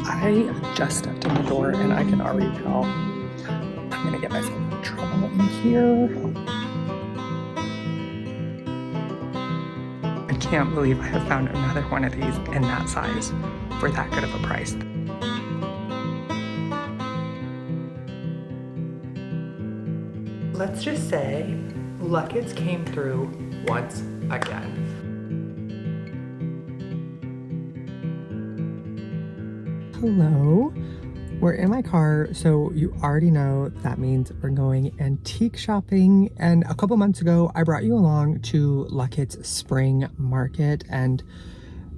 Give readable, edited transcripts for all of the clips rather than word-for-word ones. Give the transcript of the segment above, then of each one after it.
I just stepped in the door and I can already tell I'm gonna get myself in trouble in here. I can't believe I have found another one of these in that size for that good of a price. Let's just say Lucketts came through once again. Hello, we're in my car, so you already know that means we're going antique shopping. And a couple months ago, I brought you along to Lucketts Spring Market, and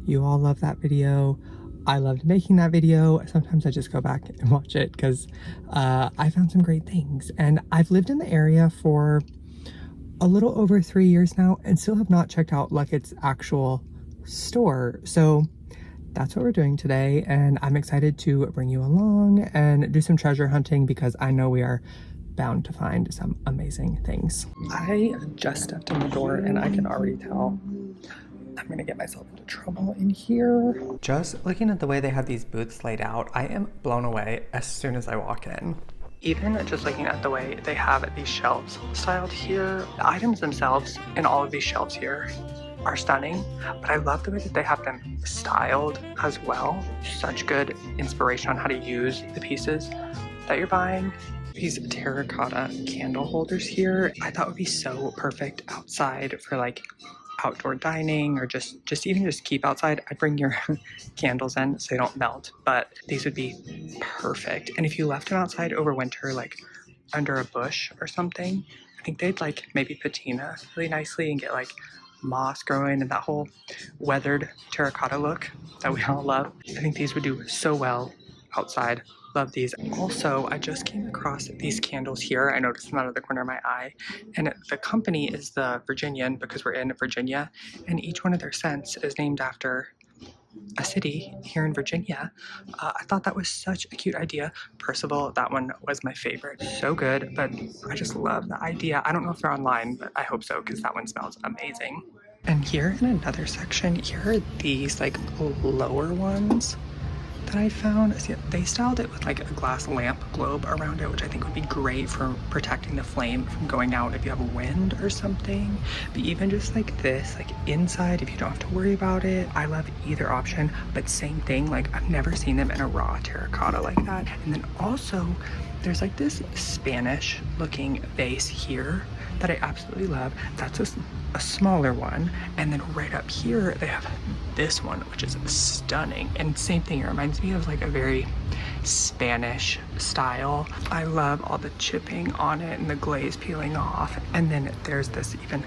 you all love that video. I loved making that video. Sometimes I just go back and watch it because I found some great things. And I've lived in the area for a little over 3 years now and still have not checked out Lucketts' actual store. So that's what we're doing today, and I'm excited to bring you along and do some treasure hunting because I know we are bound to find some amazing things. I just stepped in the door and I can already tell I'm gonna get myself into trouble in here. Just looking at the way they have these booths laid out, I am blown away as soon as I walk in. Even just looking at the way they have these shelves styled here, the items themselves in all of these shelves here are stunning, but I love the way that they have them styled as well. Such good inspiration on how to use the pieces that you're buying. These terracotta candle holders here, I thought would be so perfect outside for like outdoor dining or just even just keep outside. I'd bring your candles in so they don't melt, but these would be perfect. And if you left them outside over winter, like under a bush or something, I think they'd like maybe patina really nicely and get like moss growing and that whole weathered terracotta look that we all love. I think these would do so well outside. Love these. Also, I just came across these candles here. I noticed them out of the corner of my eye, and the company is the Virginian because we're in Virginia, and each one of their scents is named after a city here in Virginia. I thought that was such a cute idea. Percival, that one was my favorite. So good, but I just love the idea. I don't know if they're online, but I hope so because that one smells amazing. And here in another section, here are these like lower ones that I found. See, they styled it with like a glass lamp globe around it, which I think would be great for protecting the flame from going out if you have wind or something. But even just like this, like inside, if you don't have to worry about it, I love either option. But same thing, like I've never seen them in a raw terracotta like that. And then also there's like this Spanish looking vase here that I absolutely love. That's a smaller one, and then right up here they have this one, which is stunning. And same thing, it reminds me of like a very Spanish style. I love all the chipping on it and the glaze peeling off. And then there's this even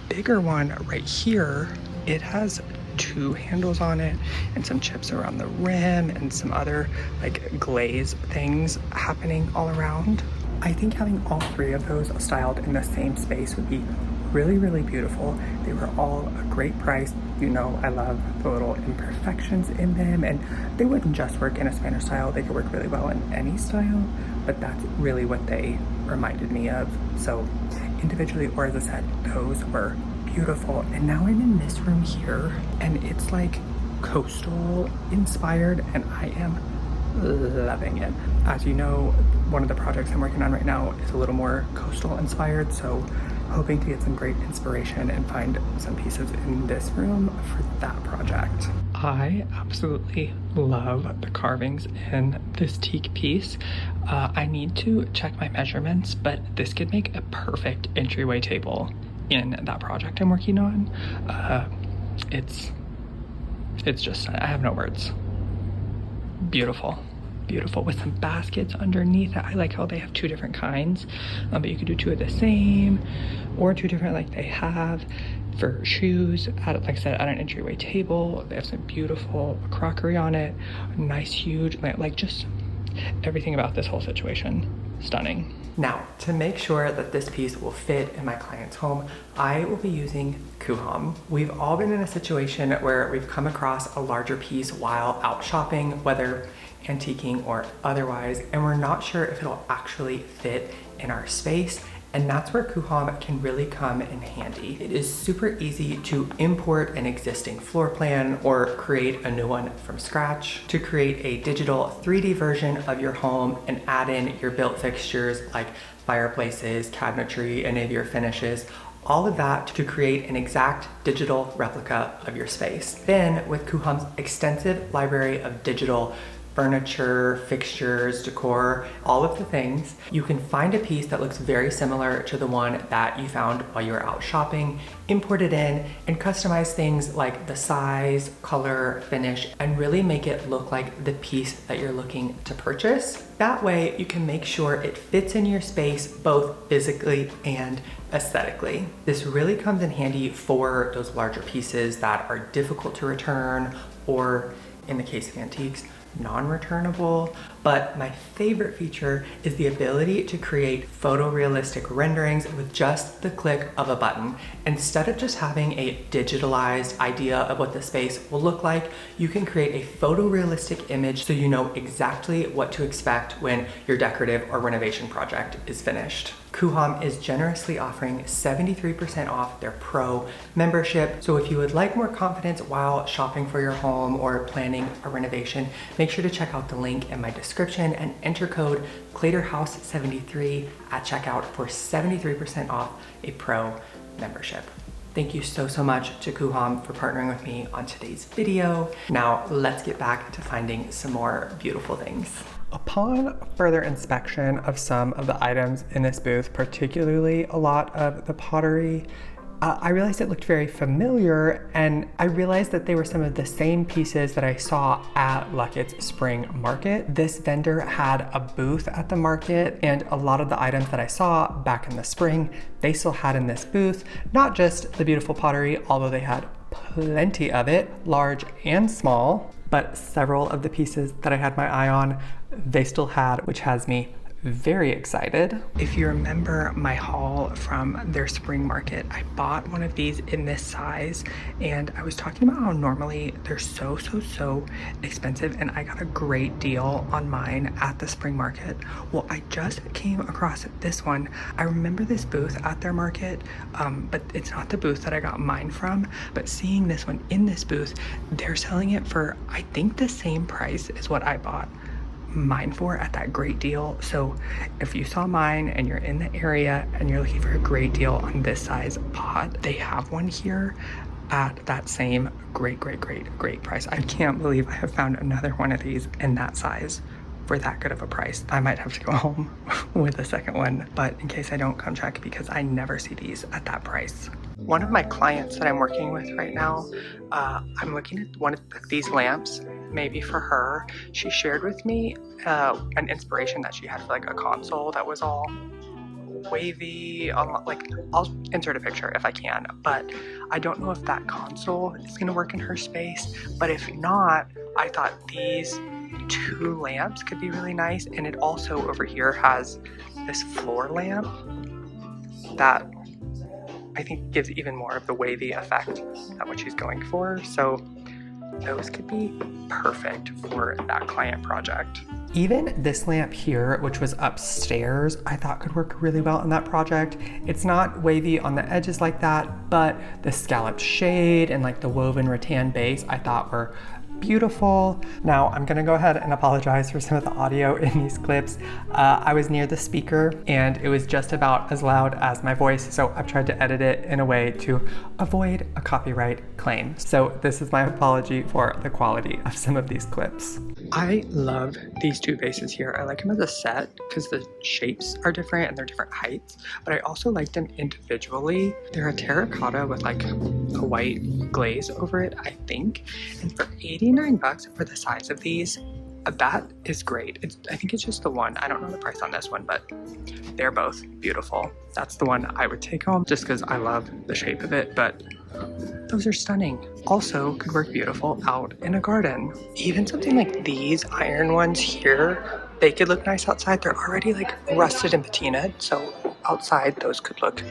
bigger one right here. It has 2 handles on it and some chips around the rim and some other like glaze things happening all around. I think having all 3 of those styled in the same space would be really, really beautiful. They were all a great price. You know, I love the little imperfections in them, and they wouldn't just work in a Spanish style. They could work really well in any style, but that's really what they reminded me of. So individually or as I said, those were beautiful. And now I'm in this room here, and it's like coastal inspired, and I am loving it. As you know, one of the projects I'm working on right now is a little more coastal inspired, so hoping to get some great inspiration and find some pieces in this room for that project. I absolutely love the carvings in this teak piece. I need to check my measurements, but this could make a perfect entryway table in that project I'm working on. It's just, I have no words. Beautiful. Beautiful, with some baskets underneath it. I like how they have 2 different kinds, but you could do 2 of the same or 2 different like they have for shoes. Like I said, at an entryway table, they have some beautiful crockery on it, nice huge, like just everything about this whole situation stunning. Now, to make sure that this piece will fit in my client's home, I will be using Coohom. We've all been in a situation where we've come across a larger piece while out shopping, whether antiquing or otherwise, and we're not sure if it'll actually fit in our space. And that's where Coohom can really come in handy. It is super easy to import an existing floor plan or create a new one from scratch, to create a digital 3D version of your home and add in your built fixtures like fireplaces, cabinetry, any of your finishes, all of that to create an exact digital replica of your space. Then with Coohom's extensive library of digital furniture, fixtures, decor, all of the things, you can find a piece that looks very similar to the one that you found while you were out shopping, import it in, and customize things like the size, color, finish, and really make it look like the piece that you're looking to purchase. That way you can make sure it fits in your space both physically and aesthetically. This really comes in handy for those larger pieces that are difficult to return, or in the case of antiques, non-returnable. But my favorite feature is the ability to create photorealistic renderings with just the click of a button. Instead of just having a digitalized idea of what the space will look like, you can create a photorealistic image so you know exactly what to expect when your decorative or renovation project is finished. Coohom is generously offering 73% off their Pro membership. So if you would like more confidence while shopping for your home or planning a renovation, make sure to check out the link in my description and enter code ClaterHouse73 at checkout for 73% off a Pro membership. Thank you so much to Coohom for partnering with me on today's video. Now let's get back to finding some more beautiful things. Upon further inspection of some of the items in this booth, particularly a lot of the pottery, I realized it looked very familiar, and I realized that they were some of the same pieces that I saw at Lucketts Spring Market. This vendor had a booth at the market, and a lot of the items that I saw back in the spring, they still had in this booth. Not just the beautiful pottery, although they had plenty of it, large and small, but several of the pieces that I had my eye on, they still had, which has me very excited. If you remember my haul from their spring market, I bought one of these in this size, and I was talking about how normally they're so expensive, and I got a great deal on mine at the spring market. Well, I just came across this one. I remember this booth at their market, but it's not the booth that I got mine from, but seeing this one in this booth, they're selling it for, I think, the same price as what I bought mine for at that great deal. So if you saw mine and you're in the area and you're looking for a great deal on this size pot, they have one here at that same great price. I can't believe I have found another one of these in that size for that good of a price. I might have to go home with a second one, but in case I don't, come check, because I never see these at that price. One of my clients that I'm working with right now, I'm looking at one of these lamps, maybe for her. She shared with me an inspiration that she had for like a console that was all wavy. Like, I'll insert a picture if I can, but I don't know if that console is gonna work in her space. But if not, I thought these two lamps could be really nice. And it also over here has this floor lamp that I think gives even more of the wavy effect that what she's going for. So those could be perfect for that client project. Even this lamp here, which was upstairs, I thought could work really well in that project. It's not wavy on the edges like that, but the scalloped shade and like the woven rattan base I thought were beautiful. Now I'm gonna go ahead and apologize for some of the audio in these clips. I was near the speaker and it was just about as loud as my voice, so I've tried to edit it in a way to avoid a copyright claim. So this is my apology for the quality of some of these clips. I love these two vases here. I like them as a set because the shapes are different and they're different heights, but I also like them individually. They're a terracotta with like a white glaze over it, I think. And for 89 bucks for the size of these, that is great. I think it's just the one. I don't know the price on this one, but they're both beautiful. That's the one I would take home just because I love the shape of it, but those are stunning. Also could work beautiful out in a garden. Even something like these iron ones here, they could look nice outside. They're already like rusted and patinaed, so outside those could look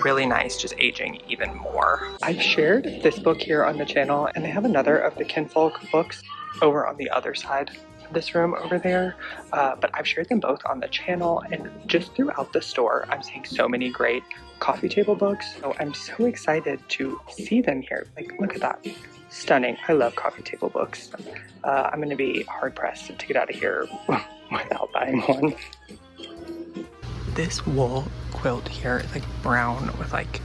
really nice, just aging even more. I shared this book here on the channel, and they have another of the Kinfolk books over on the other side this room over there, but I've shared them both on the channel, and just throughout the store, I'm seeing so many great coffee table books. So I'm so excited to see them here. Like, look at that. Stunning. I love coffee table books. I'm going to be hard pressed to get out of here without buying one. This wool quilt here is like brown with like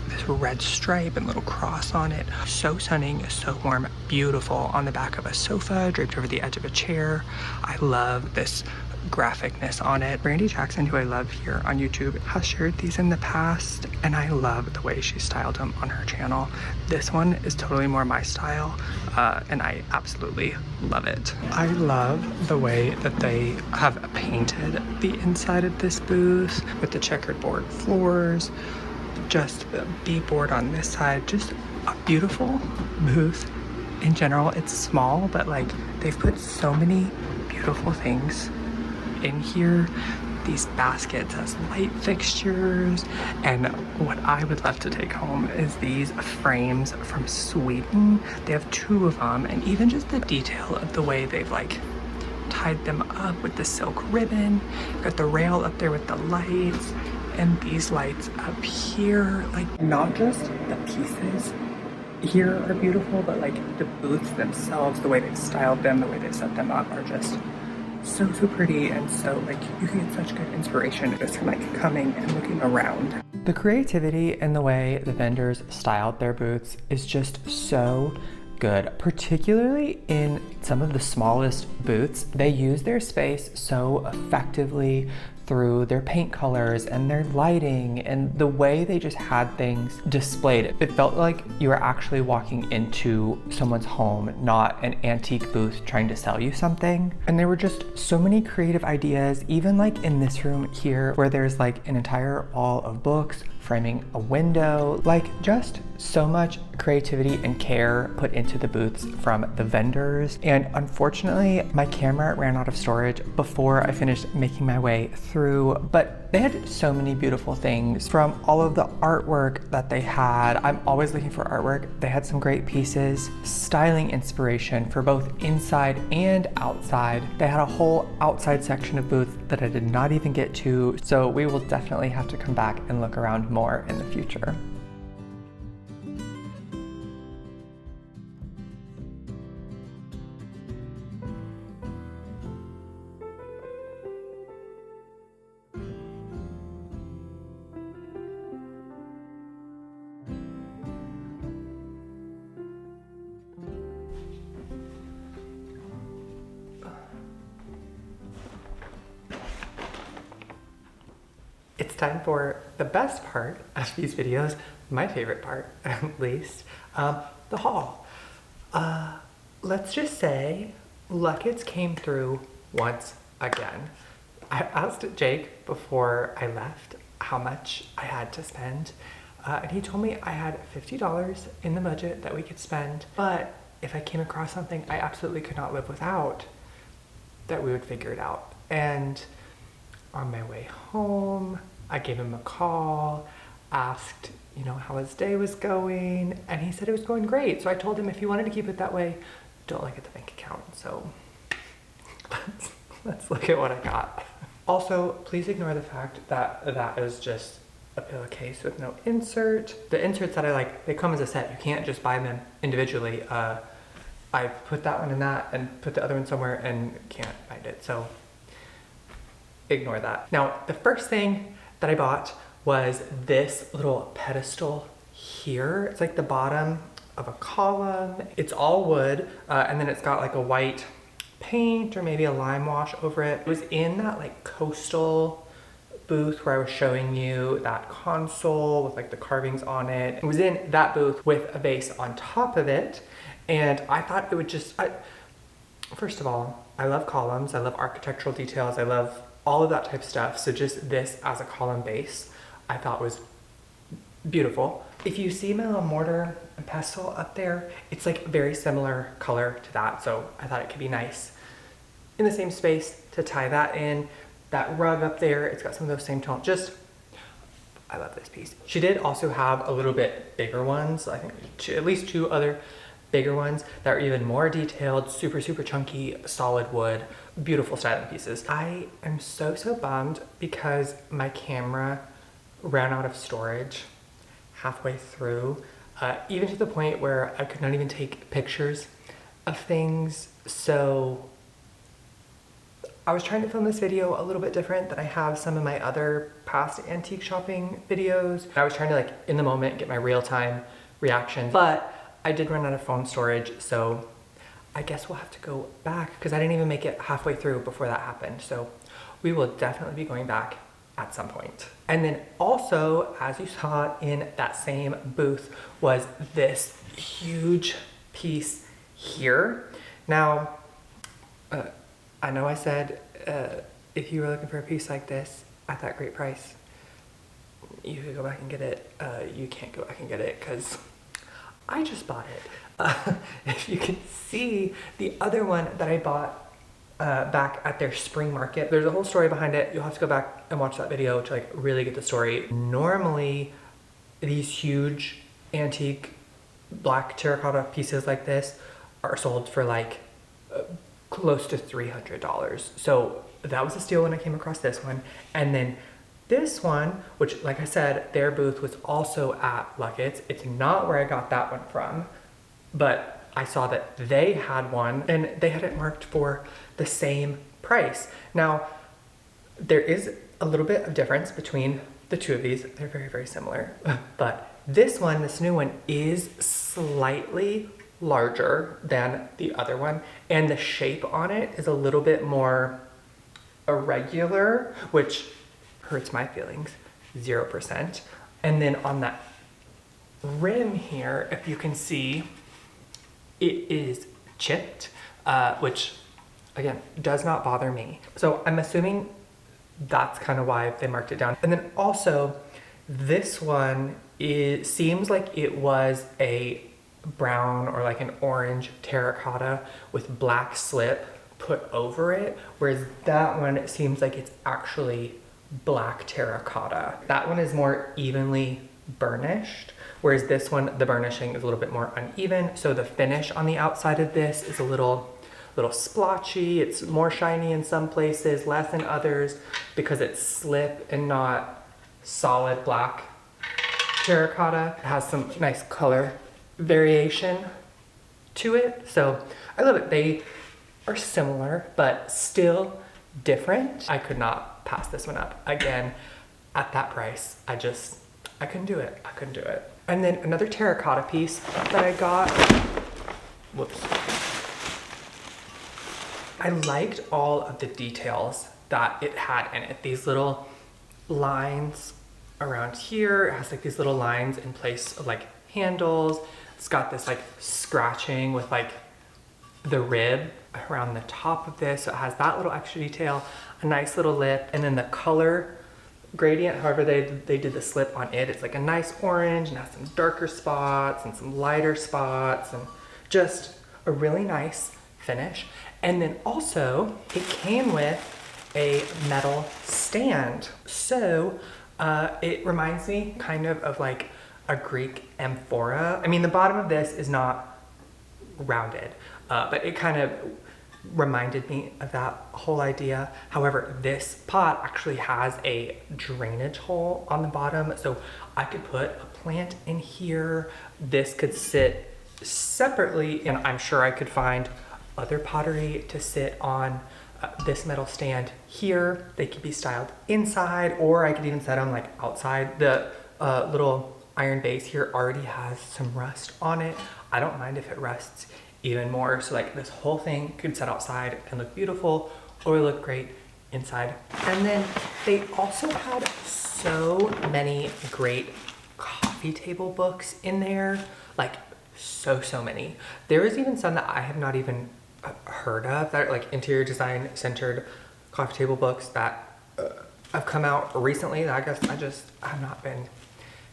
this red stripe and little cross on it. So stunning, so warm, beautiful on the back of a sofa, draped over the edge of a chair. I love this graphicness on it. Brandy Jackson, who I love here on YouTube, has shared these in the past, and I love the way she styled them on her channel. This one is totally more my style, and I absolutely love it. I love the way that they have painted the inside of this booth with the checkered board floors, just the beadboard on this side, just a beautiful booth. In general, it's small, but like they've put so many beautiful things in here. These baskets as light fixtures, and what I would love to take home is these frames from Sweden. They have 2 of them, and even just the detail of the way they've like tied them up with the silk ribbon. Got the rail up there with the lights, and these lights up here. Like, not just the pieces here are beautiful, but like the booths themselves, the way they've styled them, the way they've set them up are just so pretty, and so like you can get such good inspiration just from like coming and looking around. The creativity and the way the vendors styled their booths is just so good, particularly in some of the smallest booths. They use their space so effectively through their paint colors and their lighting and the way they just had things displayed. It felt like you were actually walking into someone's home, not an antique booth trying to sell you something. And there were just so many creative ideas, even like in this room here, where there's like an entire wall of books framing a window, like just so much creativity and care put into the booths from the vendors. And unfortunately, my camera ran out of storage before I finished making my way through, but they had so many beautiful things from all of the artwork that they had. I'm always looking for artwork. They had some great pieces, styling inspiration for both inside and outside. They had a whole outside section of booths that I did not even get to, so we will definitely have to come back and look around more in the future. It's time for the best part of these videos, my favorite part at least, the haul. Let's just say Lucketts came through once again. I asked Jake before I left how much I had to spend, and he told me I had $50 in the budget that we could spend, but if I came across something I absolutely could not live without, that we would figure it out. And on my way home, I gave him a call, asked, you know, how his day was going, and he said it was going great. So I told him if he wanted to keep it that way, don't look at the bank account. So let's look at what I got. Also, please ignore the fact that that is just a pillowcase with no insert. The inserts that I like, they come as a set. You can't just buy them individually. I put that one in that and put the other one somewhere and can't find it. So ignore that. Now, the first thing that I bought was this little pedestal here. It's like the bottom of a column. It's all wood, and then it's got like a white paint or maybe a lime wash over it. It was in that like coastal booth where I was showing you that console with like the carvings on it. It was in that booth with a vase on top of it, and I thought it would just, first of all, I love columns, I love architectural details, I love all of that type of stuff. So just this as a column base, I thought was beautiful. If you see my little mortar and pestle up there, it's like a very similar color to that. So I thought it could be nice in the same space to tie that in. That rug up there, it's got some of those same tones. Just, I love this piece. She did also have a little bit bigger ones. I think at least 2 other bigger ones that are even more detailed, super, super chunky, solid wood, beautiful styling pieces. I am so, so bummed because my camera ran out of storage halfway through, even to the point where I could not even take pictures of things. So I was trying to film this video a little bit different than I have some of my other past antique shopping videos. I was trying to, like, in the moment, get my real-time reactions, but I did run out of phone storage, so I guess we'll have to go back because I didn't even make it halfway through before that happened. So we will definitely be going back at some point. And then also, as you saw in that same booth, was this huge piece here. Now, I know I said if you were looking for a piece like this at that great price, you could go back and get it. You can't go back and get it because I just bought it. If you can see the other one that I bought back at their spring market, there's a whole story behind it. You'll have to go back and watch that video to, like, really get the story. Normally, these huge antique black terracotta pieces like this are sold for like close to $300. So that was a steal when I came across this one. And then this one, which, like I said, their booth was also at Lucketts. It's not where I got that one from, but I saw that they had one and they had it marked for the same price. Now, there is a little bit of difference between the two of these. They're very, very similar, but this one, this new one, is slightly larger than the other one, and the shape on it is a little bit more irregular, which hurts my feelings, 0%. And then on that rim here, if you can see, it is chipped, which again, does not bother me. So I'm assuming that's kind of why they marked it down. And then also, this one seems like it was a brown or like an orange terracotta with black slip put over it, whereas that one, it seems like it's actually black terracotta. That one is more evenly burnished, whereas this one, the burnishing is a little bit more uneven. So the finish on the outside of this is a little splotchy. It's more shiny in some places, less in others, because it's slip and not solid black terracotta. It has some nice color variation to it. So I love it. They are similar, but still different. I could not pass this one up. Again, at that price, I couldn't do it. I couldn't do it. And then another terracotta piece that I got, whoops. I liked all of the details that it had in it. These little lines around here. It has like these little lines in place of like handles. It's got this like scratching with like the rib around the top of this. So it has that little extra detail, a nice little lip, and then the color gradient, however they did the slip on it, it's like a nice orange and has some darker spots and some lighter spots and just a really nice finish. And then also it came with a metal stand. So it reminds me kind of like a Greek amphora. I mean, the bottom of this is not rounded, but it kind of reminded me of that whole idea. However, this pot actually has a drainage hole on the bottom, so I could put a plant in here. This could sit separately, and I'm sure I could find other pottery to sit on this metal stand here. They could be styled inside, or I could even set them like outside. The little iron base here already has some rust on it. I don't mind if it rusts even more. So like this whole thing could set outside and look beautiful, or look great inside. And then they also had so many great coffee table books in there, like so many. There is even some that I have not even heard of that are like interior design centered coffee table books that have come out recently that I guess I have not been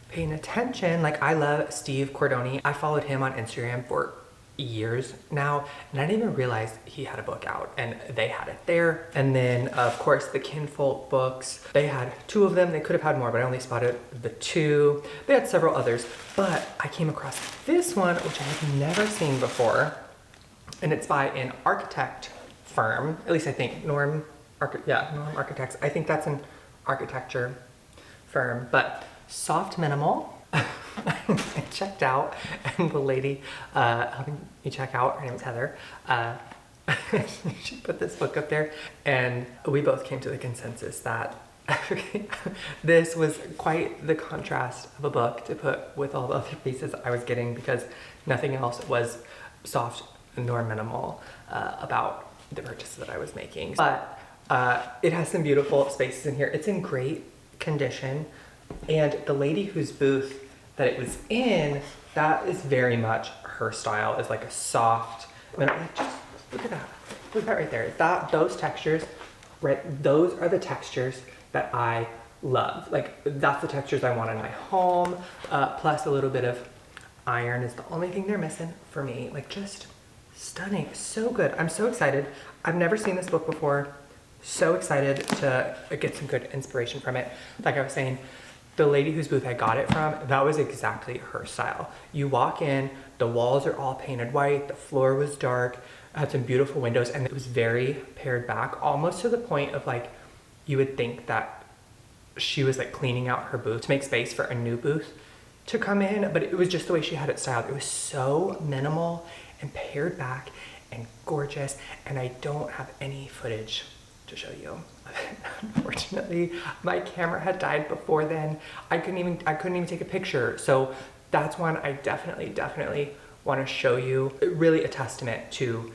paying attention. Like I love Steve Cordoni. I followed him on Instagram for years now, and I didn't even realize he had a book out, and they had it there. And then of course the kinfolk books, they had 2 of them. They could have had more, but I only spotted the 2. They had several others, but I came across this one, which I had never seen before, and it's by an architect firm. At least I think Norm Architects. I think that's an architecture firm, but soft minimal. I checked out, and the lady helping me check out, her name is Heather, she put this book up there, and we both came to the consensus that this was quite the contrast of a book to put with all the other pieces I was getting, because nothing else was soft nor minimal about the purchases that I was making. But it has some beautiful spaces in here. It's in great condition, and the lady whose booth that it was in, that is very much her style. Is like a soft, I mean, like, just look at that. Look at that right there. Those textures, right? Those are the textures that I love. Like, that's the textures I want in my home. Plus a little bit of iron is the only thing they're missing for me. Like, just stunning. So good. I'm so excited. I've never seen this book before. So excited to get some good inspiration from it. Like I was saying, the lady whose booth I got it from, that was exactly her style. You walk in, the walls are all painted white, the floor was dark, had some beautiful windows, and it was very pared back, almost to the point of like, you would think that she was like cleaning out her booth to make space for a new booth to come in, but it was just the way she had it styled. It was so minimal and pared back and gorgeous, and I don't have any footage to show you. Unfortunately, my camera had died before then. I couldn't even take a picture. So that's one I definitely want to show you. Really a testament to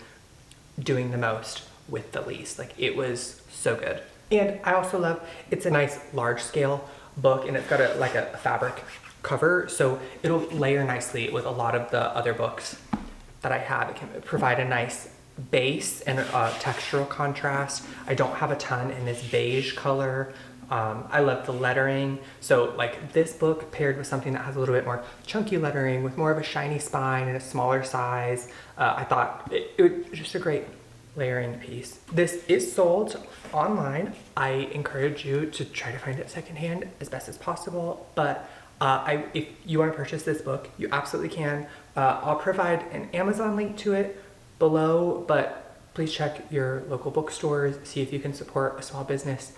doing the most with the least. Like, it was so good. And I also love, it's a nice large scale book, and it's got a fabric cover, so it'll layer nicely with a lot of the other books that I have. It can provide a nice base and a textural contrast. I don't have a ton in this beige color. I love the lettering. So like this book paired with something that has a little bit more chunky lettering with more of a shiny spine and a smaller size. I thought it was just a great layering piece. This is sold online. I encourage you to try to find it secondhand as best as possible. But if you want to purchase this book, you absolutely can. I'll provide an Amazon link to it below, but please check your local bookstores, see if you can support a small business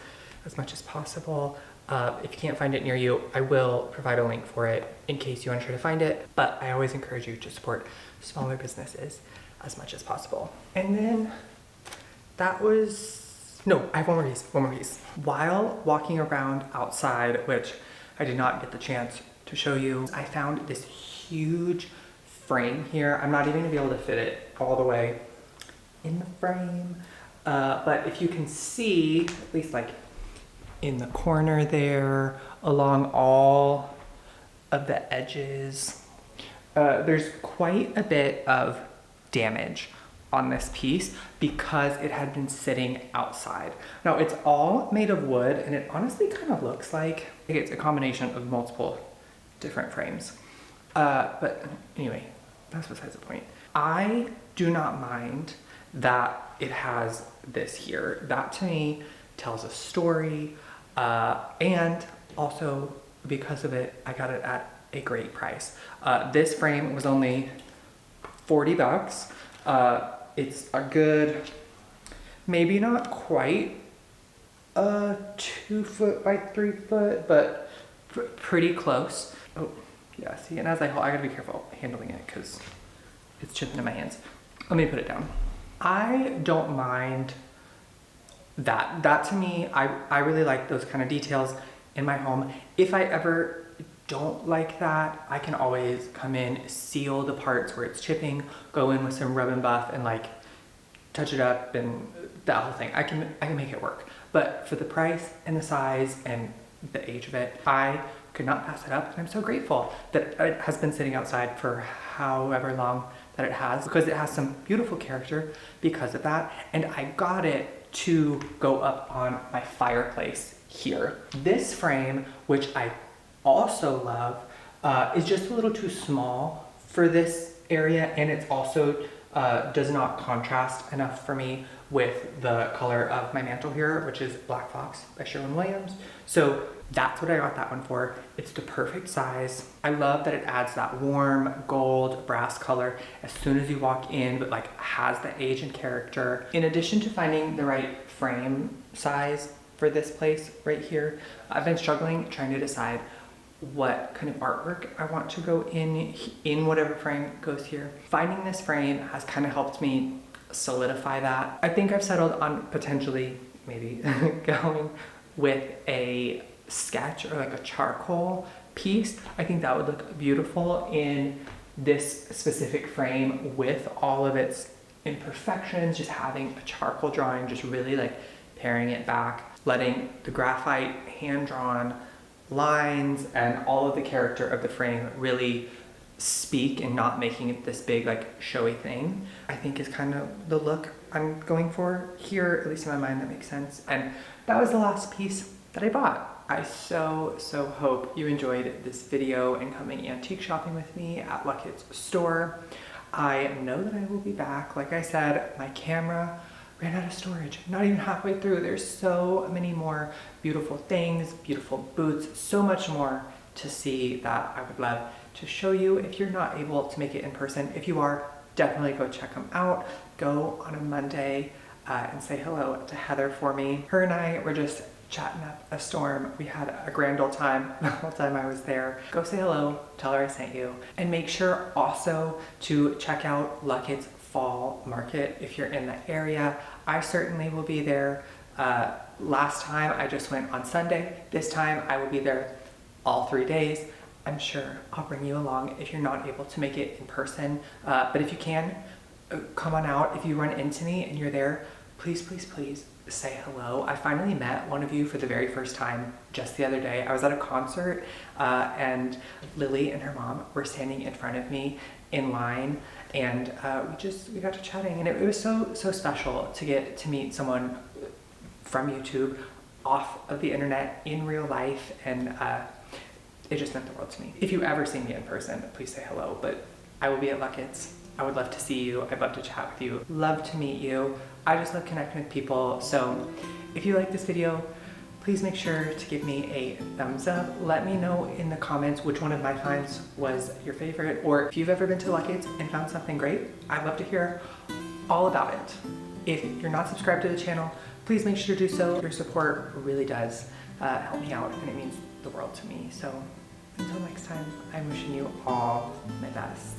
as much as possible. If you can't find it near you, I will provide a link for it in case you want to try to find it, but I always encourage you to support smaller businesses as much as possible. And then that was, no, I have one more piece. While walking around outside, which I did not get the chance to show you, I found this huge frame here. I'm not even gonna be able to fit it all the way in the frame, but if you can see, at least like in the corner there, along all of the edges, there's quite a bit of damage on this piece because it had been sitting outside. Now it's all made of wood, and it honestly kind of looks like it's a combination of multiple different frames. But anyway, that's besides the point. I do not mind that it has this here. That to me tells a story, and also because of it, I got it at a great price. This frame was only 40 bucks. It's a good, maybe not quite a 2 foot by 3 foot, but pretty close. Oh, yeah, see, and as I hold, I gotta be careful handling it because it's chipping in my hands. Let me put it down. I don't mind that. That to me, I really like those kind of details in my home. If I ever don't like that, I can always come in, seal the parts where it's chipping, go in with some rub and buff and like touch it up and that whole thing. I can make it work. But for the price and the size and the age of it, I could not pass it up, and I'm so grateful that it has been sitting outside for however long that it has, because it has some beautiful character because of that, and I got it to go up on my fireplace here. This frame, which I also love, is just a little too small for this area, and it's also does not contrast enough for me with the color of my mantle here, which is Black Fox by Sherwin-Williams. So that's what I got that one for. It's the perfect size. I love that it adds that warm gold brass color as soon as you walk in, but like has the age and character. In addition to finding the right frame size for this place right here, I've been struggling trying to decide what kind of artwork I want to go in whatever frame goes here. Finding this frame has kind of helped me solidify that. I think I've settled on potentially maybe going with a sketch or like a charcoal piece. I think that would look beautiful in this specific frame with all of its imperfections. Just having a charcoal drawing, just really like paring it back, letting the graphite hand-drawn lines and all of the character of the frame really speak and not making it this big like showy thing, I think is kind of the look I'm going for here, at least in my mind. That makes sense. And that was the last piece that I bought. I so hope you enjoyed this video and coming antique shopping with me at Lucketts Store. I know that I will be back. Like I said, my camera ran out of storage, not even halfway through. There's so many more beautiful things, beautiful boots, so much more to see that I would love to show you. If you're not able to make it in person, if you are, definitely go check them out. Go on a Monday and say hello to Heather for me. Her and I were just chatting up a storm. We had a grand old time the whole time I was there. Go say hello, tell her I sent you. And make sure also to check out Lucketts Fall Market if you're in the area. I certainly will be there. Last time I just went on Sunday. This time I will be there all 3 days. I'm sure I'll bring you along if you're not able to make it in person. But if you can, come on out. If you run into me and you're there, please say hello. I finally met one of you for the very first time just the other day. I was at a concert and Lily and her mom were standing in front of me in line, and we got to chatting, and it was so special to get to meet someone from YouTube off of the internet in real life, and it just meant the world to me. If you ever see me in person, please say hello. But I will be at Lucketts. I would love to see you. I'd love to chat with you. Love to meet you. I just love connecting with people. So if you like this video, please make sure to give me a thumbs up. Let me know in the comments which one of my finds was your favorite, or if you've ever been to Lucketts and found something great. I'd love to hear all about it. If you're not subscribed to the channel, please make sure to do so. Your support really does help me out, and it means the world to me. So until next time, I'm wishing you all my best.